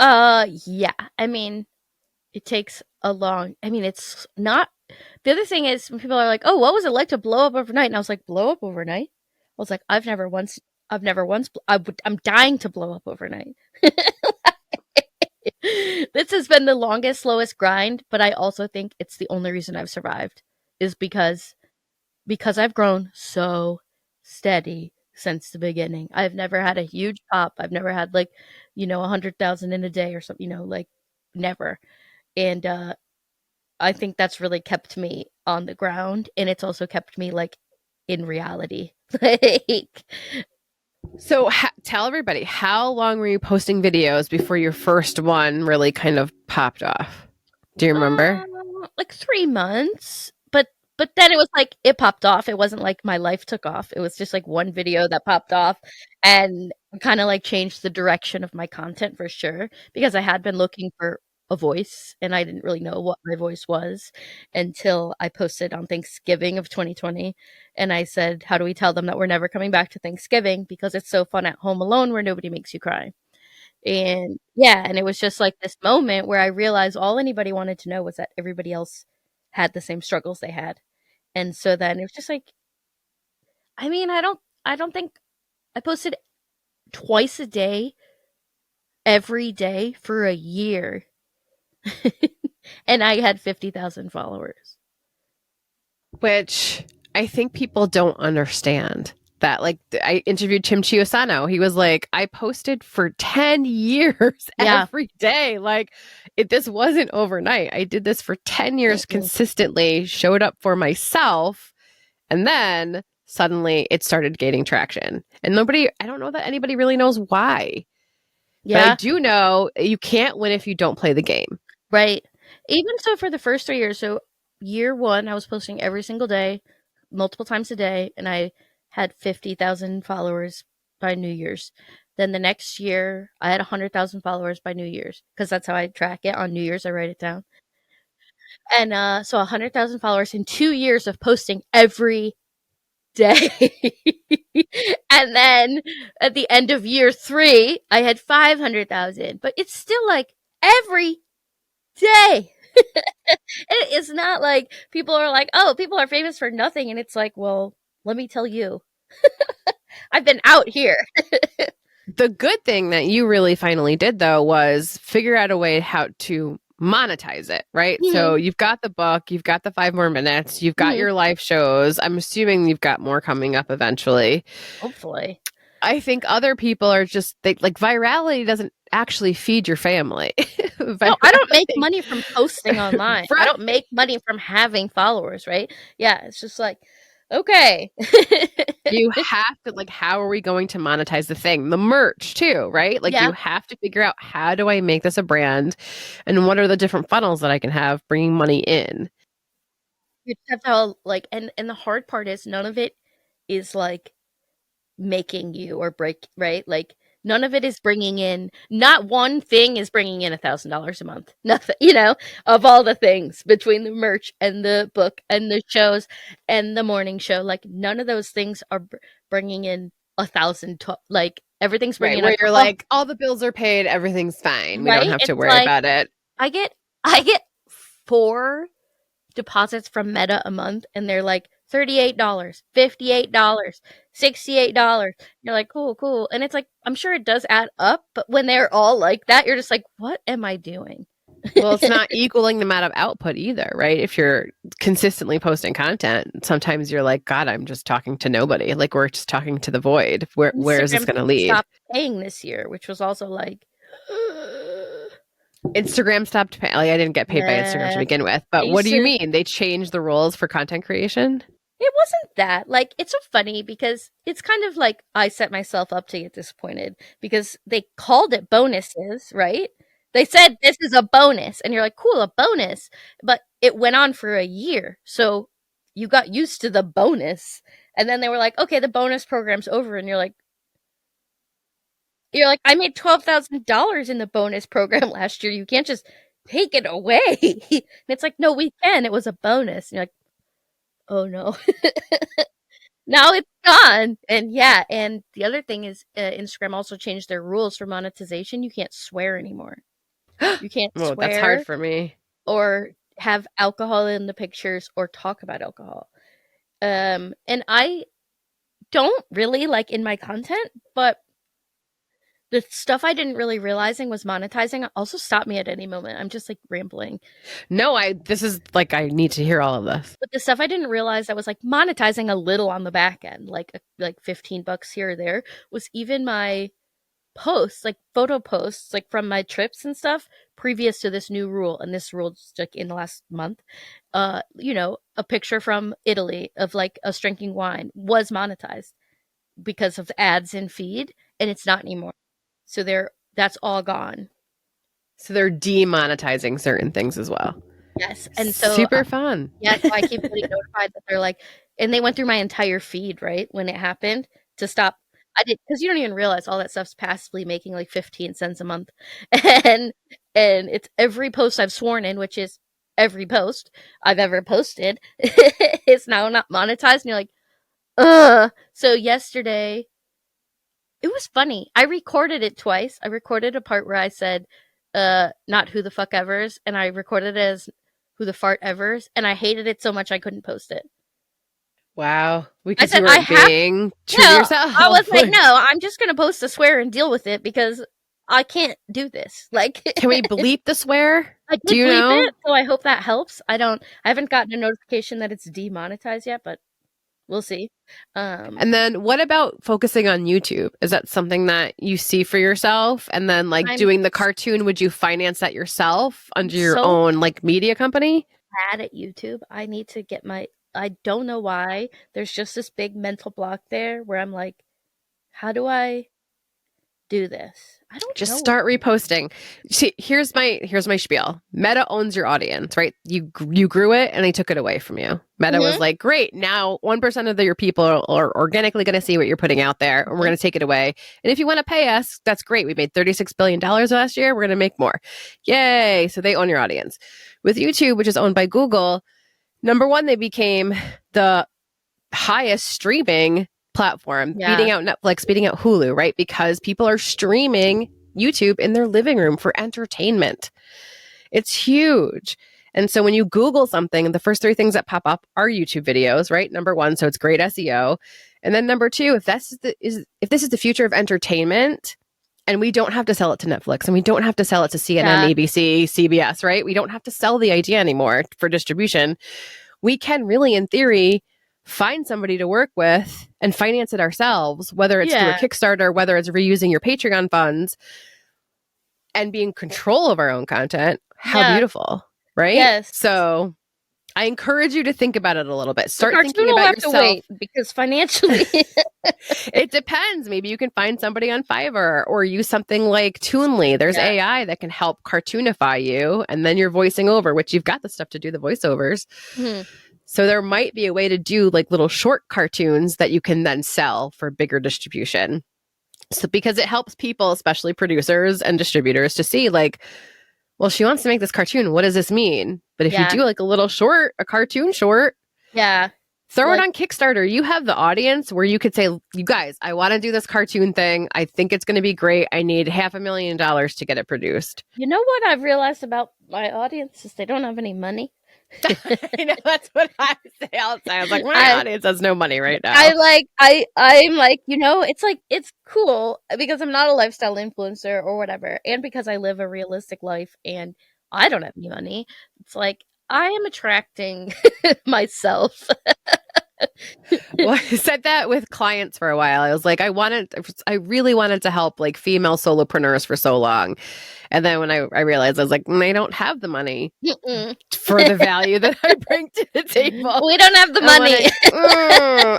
Yeah. I mean, it takes it's not. The other thing is when people are like, "Oh, what was it like to blow up overnight?" And I was like, "Blow up overnight?" I was like, I'm dying to blow up overnight. This has been the longest, slowest grind, but I also think it's the only reason I've survived is because I've grown so steady since the beginning. I've never had a huge pop. I've never had 100,000 in a day or something, like never. And I think that's really kept me on the ground, and it's also kept me like in reality. Like, so tell everybody, how long were you posting videos before your first one really kind of popped off? Do you remember? Like 3 months, but then it was like it popped off. It wasn't like my life took off. It was just like one video that popped off and kind of like changed the direction of my content for sure, because I had been looking for a voice and I didn't really know what my voice was until I posted on Thanksgiving of 2020, and I said, "How do we tell them that we're never coming back to Thanksgiving because it's so fun at home alone where nobody makes you cry?" And yeah, and it was just like this moment where I realized all anybody wanted to know was that everybody else had the same struggles they had. And so then it was just like, I don't think I posted twice a day every day for a year. And I had 50,000 followers. Which I think people don't understand. That, like, I interviewed Tim Chiusano. He was like, I posted for 10 years every day. Like, this wasn't overnight. I did this for 10 years consistently, showed up for myself, and then suddenly it started gaining traction. And I don't know that anybody really knows why. Yeah. But I do know you can't win if you don't play the game. Right. Even so, for the first 3 years, so year one, I was posting every single day, multiple times a day, and I had 50,000 followers by New Year's. Then the next year, I had 100,000 followers by New Year's, because that's how I track it. On New Year's, I write it down. And so 100,000 followers in 2 years of posting every day. And then at the end of year 3, I had 500,000. But it's still like every day. It is not like people are like, "Oh, people are famous for nothing." And it's like, well, let me tell you, I've been out here. The good thing that you really finally did, though, was figure out a way how to monetize it, right? Mm-hmm. So you've got the book, you've got the 5 more minutes, you've got your live shows. I'm assuming you've got more coming up eventually. Hopefully. I think other people are just, virality doesn't actually feed your family. No, I don't make money from posting online. Right. I don't make money from having followers, right? Yeah, it's just like, okay. You have to, how are we going to monetize the thing? The merch too, right? You have to figure out, how do I make this a brand? And what are the different funnels that I can have bringing money in? You have to and the hard part is none of it is making you or break, right? None of it is bringing in, not one thing is bringing in $1,000 a month. Nothing, of all the things between the merch and the book and the shows and the morning show, none of those things are bringing in 1,000. Everything's bringing where you're all the bills are paid, everything's fine. We don't have to worry about it. I get 4 deposits from Meta a month, and they're $38, $58, $68. You're like, cool. And it's I'm sure it does add up, but when they're all like that, you're just like, what am I doing? Well, it's not equaling the amount of output either, right? If you're consistently posting content, sometimes you're like, God, I'm just talking to nobody. We're just talking to the void. Where is this going to lead? Stopped paying this year, which was also Instagram stopped paying. I didn't get paid by Instagram to begin with. But what do you mean? They changed the rules for content creation? It wasn't that. Like, it's so funny because it's kind of like I set myself up to get disappointed because they called it bonuses, right? They said this is a bonus, and you're like, cool, a bonus. But it went on for a year. So you got used to the bonus. And then they were like, okay, the bonus program's over. And you're like, I made $12,000 in the bonus program last year. You can't just take it away. And it's like, no, we can. It was a bonus. And you're like, oh no. Now it's gone. And yeah, and the other thing is Instagram also changed their rules for monetization. You can't swear anymore. You can't Oh, that's hard swear for me. or have alcohol in the pictures or talk about alcohol. And I don't really like in my content, but the stuff I didn't really realizing was monetizing also stopped me at any moment. I'm just like rambling. No, this is like, I need to hear all of this. But the stuff I didn't realize that was like monetizing a little on the back end, like $15 here or there, was even my posts, like photo posts, like from my trips and stuff, previous to this new rule. And this rule's like in the last month. A picture from Italy of like us drinking wine was monetized because of ads in feed, and it's not anymore. So that's all gone. So they're demonetizing certain things as well. Yes. And so super fun. yeah, so I keep getting notified that they're like, and they went through my entire feed, right? When it happened to stop. I did, because you don't even realize all that stuff's passively making like 15 cents a month. And it's every post I've sworn in, which is every post I've ever posted, is now not monetized. And you're like, ugh. So yesterday, it was funny. I recorded it twice. I recorded a part where I said, not who the fuck evers, and I recorded it as who the fart evers, and I hated it so much I couldn't post it. Wow. I Because said, you weren't being true to yourself. I was like, no, I'm just gonna post a swear and deal with it because I can't do this. Like, Can we bleep the swear? I did Do you bleep know? it, so I hope that helps. I haven't gotten a notification that it's demonetized yet, but we'll see. And then what about focusing on YouTube? Is that something that you see for yourself? And then like doing the cartoon, would you finance that yourself under your own like media company? Bad at YouTube. I need to get I don't know why. There's just this big mental block there where I'm like, how do I do this? I don't just know. Start reposting. See, here's my spiel. Meta owns your audience, right? You grew it and they took it away from you. Meta was like, great, now 1% of your people are organically going to see what you're putting out there, and we're going to take it away. And if you want to pay us, that's great. We made $36 billion last year. We're going to make more. Yay. So they own your audience. With YouTube, which is owned by Google, number one, they became the highest streaming platform, beating out Netflix, beating out Hulu, right? Because people are streaming YouTube in their living room for entertainment. It's huge. And so when you Google something, the first three things that pop up are YouTube videos, right? Number one, so it's great SEO. And then number two, if this is the future of entertainment, and we don't have to sell it to Netflix, and we don't have to sell it to CNN, ABC, CBS, right? We don't have to sell the idea anymore for distribution. We can really, in theory, find somebody to work with and finance it ourselves, whether it's through a Kickstarter, whether it's reusing your Patreon funds, and be in control of our own content. How beautiful, right? Yes. So I encourage you to think about it a little bit. Start thinking about yourself. To wait because financially, it depends. Maybe you can find somebody on Fiverr or use something like Toonly. There's AI that can help cartoonify you, and then you're voicing over, which you've got the stuff to do the voiceovers. So there might be a way to do like little short cartoons that you can then sell for bigger distribution. So because it helps people, especially producers and distributors, to see like, well, she wants to make this cartoon. What does this mean? But if you do like a little short, a cartoon short, throw it on Kickstarter. You have the audience where you could say, you guys, I want to do this cartoon thing. I think it's going to be great. I need $500,000 to get it produced. You know what I've realized about my audience is they don't have any money. I know, that's what I say all the time. I was like, my audience has no money right now. I'm like, it's cool because I'm not a lifestyle influencer or whatever, and because I live a realistic life and I don't have any money. It's like I am attracting myself. Well, I said that with clients for a while. I was like, I really wanted to help like female solopreneurs for so long. And then when I realized, I was like, I don't have the money for the value that I bring to the table. We don't have the money. Like,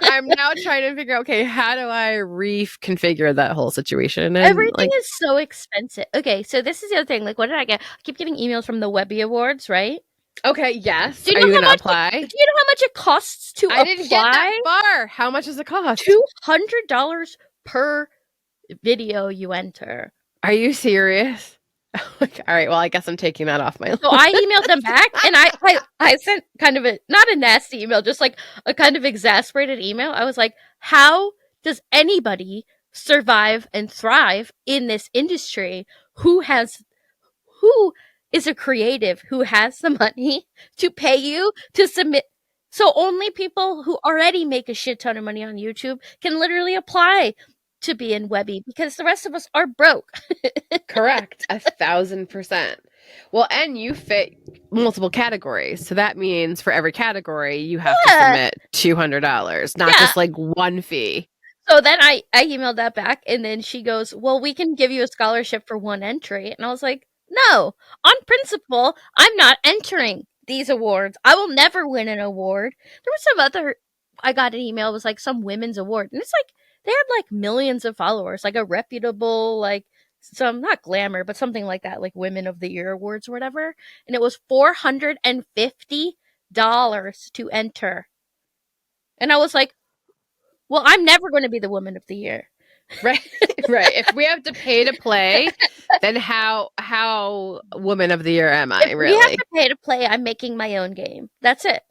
I'm now trying to figure out, okay, how do I reconfigure that whole situation? And everything is so expensive. Okay, so this is the other thing. Like, what did I get? I keep getting emails from the Webby Awards, right? Okay, yes. Do you Are know you how going to much apply? Do you know how much it costs to apply? I didn't get that far. How much does it cost? $200 per video you enter. Are you serious? All right, well, I guess I'm taking that off my list. So I emailed them back, and I sent kind of not a nasty email, just like a kind of exasperated email. I was like, how does anybody survive and thrive in this industry who is a creative who has the money to pay you to submit? So only people who already make a shit ton of money on YouTube can literally apply to be in Webby, because the rest of us are broke. Correct. 1,000%. Well, and you fit multiple categories. So that means for every category, you have to submit $200, not just like one fee. So then I emailed that back, and then she goes, well, we can give you a scholarship for one entry. And I was like, no, on principle, I'm not entering these awards. I will never win an award. There was some other, I got an email, it was like some women's award. And it's like, they had like millions of followers, like a reputable, like some, not glamour, but something like that, like Women of the Year awards or whatever. And it was $450 to enter. And I was like, well, I'm never going to be the Woman of the Year. Right. Right. If we have to pay to play, then how Woman of the Year am I, really? If we have to pay to play, I'm making my own game. That's it.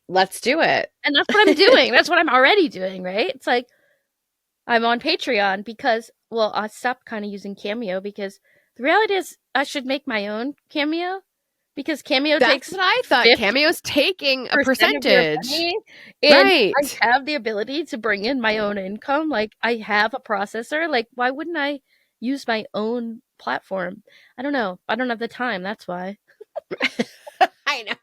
Let's do it. And that's what I'm doing. That's what I'm already doing, right? It's like, I'm on Patreon because, well, I stopped kind of using Cameo because the reality is I should make my own Cameo, because Cameo takes. That's what I thought. Cameo's taking a percentage. Money, and right. I have the ability to bring in my own income. Like, I have a processor. Like, why wouldn't I use my own platform? I don't know. I don't have the time. That's why. I know.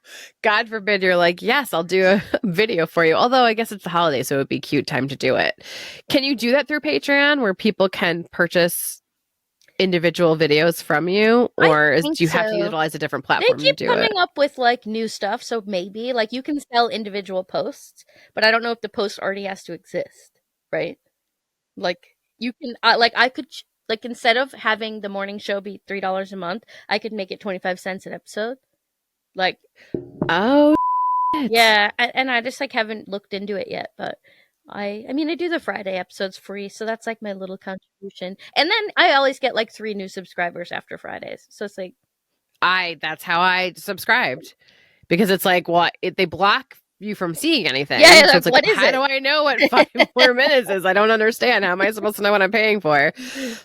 God forbid you're like, yes, I'll do a video for you. Although I guess it's the holiday, so it would be a cute time to do it. Can you do that through Patreon where people can purchase individual videos from you? Or do you have to utilize a different platform to do it? They keep coming up with like new stuff, so maybe like you can sell individual posts, but I don't know if the post already has to exist, right? Like you can, like I could, like instead of having the morning show be $3 a month, I could make it 25 cents an episode. Like, oh, yeah, and I just like haven't looked into it yet, but I mean, I do the Friday episodes free, so that's like my little contribution. And then I always get like 3 new subscribers after Fridays, so it's like, that's how I subscribed, because it's like, well, they block you from seeing anything. Yeah, so it's like, what is how do I know what 5 more minutes is? I don't understand. How am I supposed to know what I'm paying for?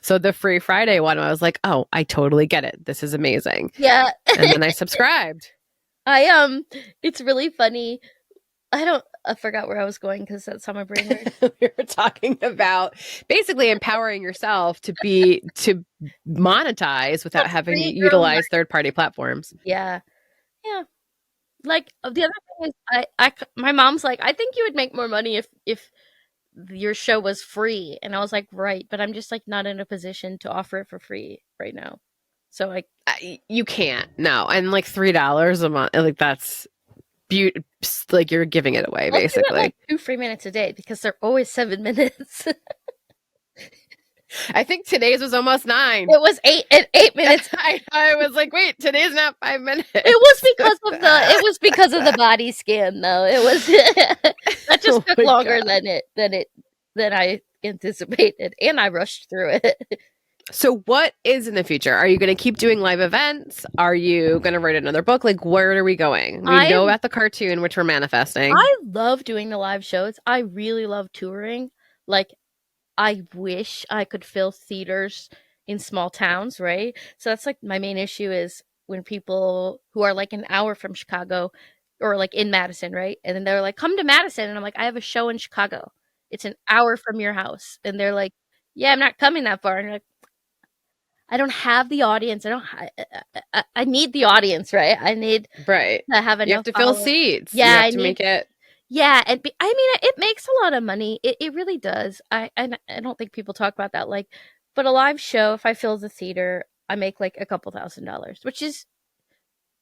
So the free Friday one, I was like, oh, I totally get it. This is amazing. Yeah. And then I subscribed. It's really funny. I forgot where I was going because that's how my brain works. We were talking about basically empowering yourself to monetize without having to utilize third-party platforms. Yeah. Yeah. Like, the other thing is, my mom's like, I think you would make more money if your show was free. And I was like, right, but I'm just like not in a position to offer it for free right now. So like, you can't, no. And like $3 a month, like that's like you're giving it away, basically. Like 2 free minutes a day because they're always 7 minutes. I think today's was almost 9. It was 8 minutes. I was like, wait, today's not 5 minutes. It was because of the body scan, though. It was that just took longer than I anticipated, and I rushed through it. So what is in the future? Are you going to keep doing live events? Are you going to write another book? Like, where are we going? We know about the cartoon, which we're manifesting. I love doing the live shows. I really love touring. Like, I wish I could fill theaters in small towns, right? So that's like my main issue is when people who are like an hour from Chicago or like in Madison, right? And then they're like, come to Madison. And I'm like, I have a show in Chicago. It's an hour from your house. And they're like, yeah, I'm not coming that far. And you're like, I don't have the audience. I need the audience, right? I need to have enough. You have to fill seats. Yeah, you have to make it. Yeah, and I mean, it makes a lot of money. It really does. I don't think people talk about that. Like, but a live show, if I fill the theater, I make like a couple $1,000s, which is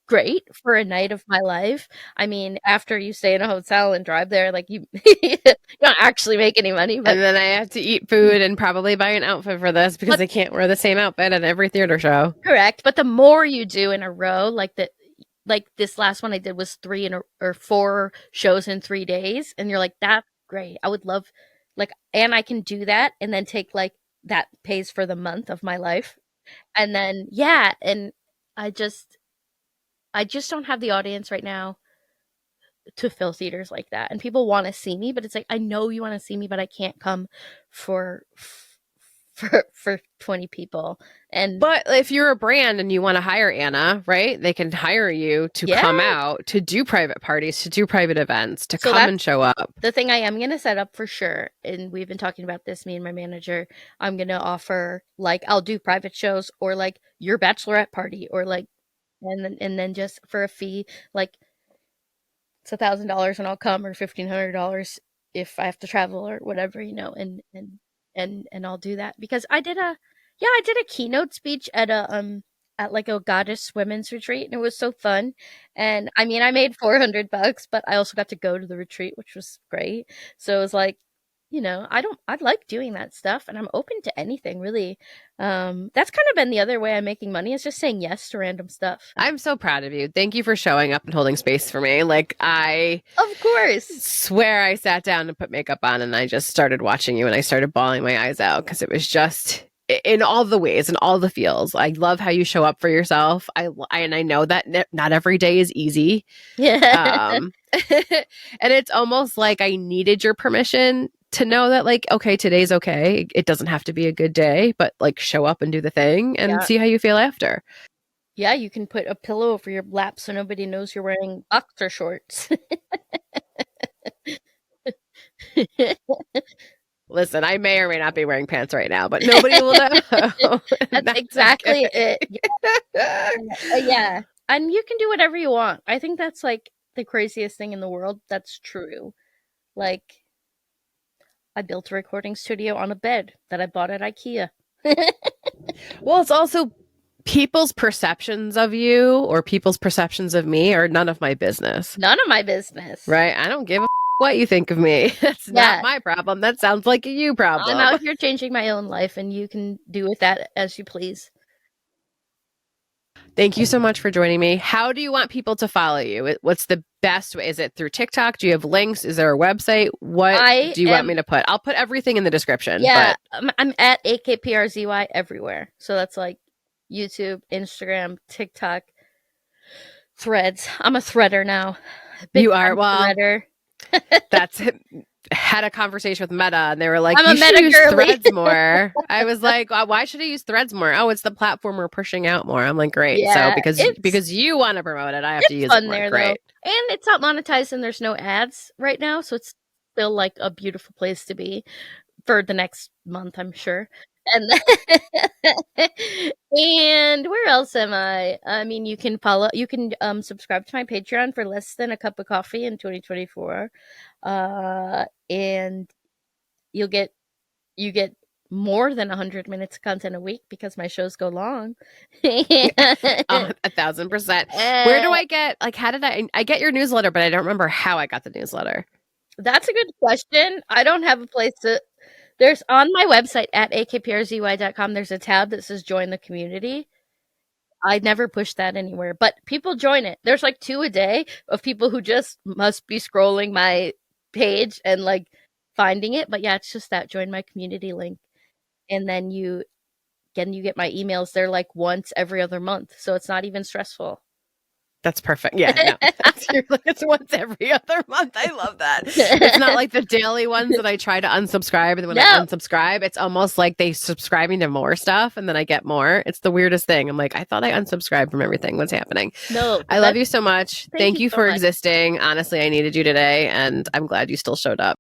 great for a night of my life. I mean, after you stay in a hotel and drive there, like you don't actually make any money, but And then I have to eat food and probably buy an outfit for this because I can't wear the same outfit at every theater show. correct. But the more you do in a row, like this last one I did was 4 shows in 3 days, and you're like, that's great. I would love, like, and I can do that, and then take like that pays for the month of my life, and then yeah, and I just don't have the audience right now to fill theaters like that. And people want to see me, but it's like, I know you want to see me, but I can't come for 20 people. But if you're a brand and you want to hire Anna, right? They can hire you to come out, to do private parties, to do private events, to come and show up. The thing I am going to set up for sure, and we've been talking about this, me and my manager, I'm going to offer, like, I'll do private shows or like your bachelorette party or like, and then just for a fee, like it's $1,000 and I'll come, or $1,500 if I have to travel or whatever, and I'll do that because I did a keynote speech at at like a goddess women's retreat, and it was so fun. And I mean, I made $400, but I also got to go to the retreat, which was great. So it was like, I like doing that stuff, and I'm open to anything really. That's kind of been the other way I'm making money, is just saying yes to random stuff. I'm so proud of you. Thank you for showing up and holding space for me. Like, of course, swear I sat down and put makeup on, and I just started watching you, and I started bawling my eyes out because it was just in all the ways and all the feels. I love how you show up for yourself. And I know that not every day is easy. Yeah. And it's almost like I needed your permission to know that, like, okay, today's okay. It doesn't have to be a good day, but like show up and do the thing and see how you feel after. Yeah, you can put a pillow over your lap so nobody knows you're wearing boxer shorts. Listen, I may or may not be wearing pants right now, but nobody will know. That's exactly it. Yeah. And you can do whatever you want. I think that's like the craziest thing in the world. That's true. Like, I built a recording studio on a bed that I bought at IKEA. Well, it's also people's perceptions of you or people's perceptions of me are none of my business. None of my business. Right? I don't give a what you think of me. That's not my problem. That sounds like a you problem. I'm out here changing my own life, and you can do with that as you please. Thank you so much for joining me. How do you want people to follow you? What's the best way? Is it through TikTok? Do you have links? Is there a website? What do you want me to put? I'll put everything in the description. Yeah, but I'm at AKPRZY everywhere. So that's like YouTube, Instagram, TikTok, Threads. I'm a threader now. You are? Well, threader. That's had a conversation with Meta, and they were like, I'm you should use Threads more. I was like, why should I use Threads more? Oh, it's the platform we're pushing out more. I'm like, great. Yeah, so because you want to promote it, I have to use it more. There, great. Though. And it's not monetized, and there's no ads right now, so it's still like a beautiful place to be for the next month, I'm sure. And and where else am I? I mean, you can subscribe to my Patreon for less than a cup of coffee in 2024. And you get more than 100 minutes of content a week because my shows go long. 1,000%. Where do I get, like, how did I get your newsletter, but I don't remember how I got the newsletter. That's a good question. I don't have a place to. There's on my website at akprzy.com, there's a tab that says join the community. I never push that anywhere, but people join it. There's like 2 a day of people who just must be scrolling my page and like finding it. But yeah, it's just that join my community link. And then you get my emails. They're like once every other month. So it's not even stressful. That's perfect. Yeah, no. It's once every other month. I love that. It's not like the daily ones that I try to unsubscribe, and then when I unsubscribe, it's almost like they subscribing to more stuff, and then I get more. It's the weirdest thing. I'm like, I thought I unsubscribed from everything. What's happening? No, I love you so much. Thank you for existing. Honestly, I needed you today, and I'm glad you still showed up.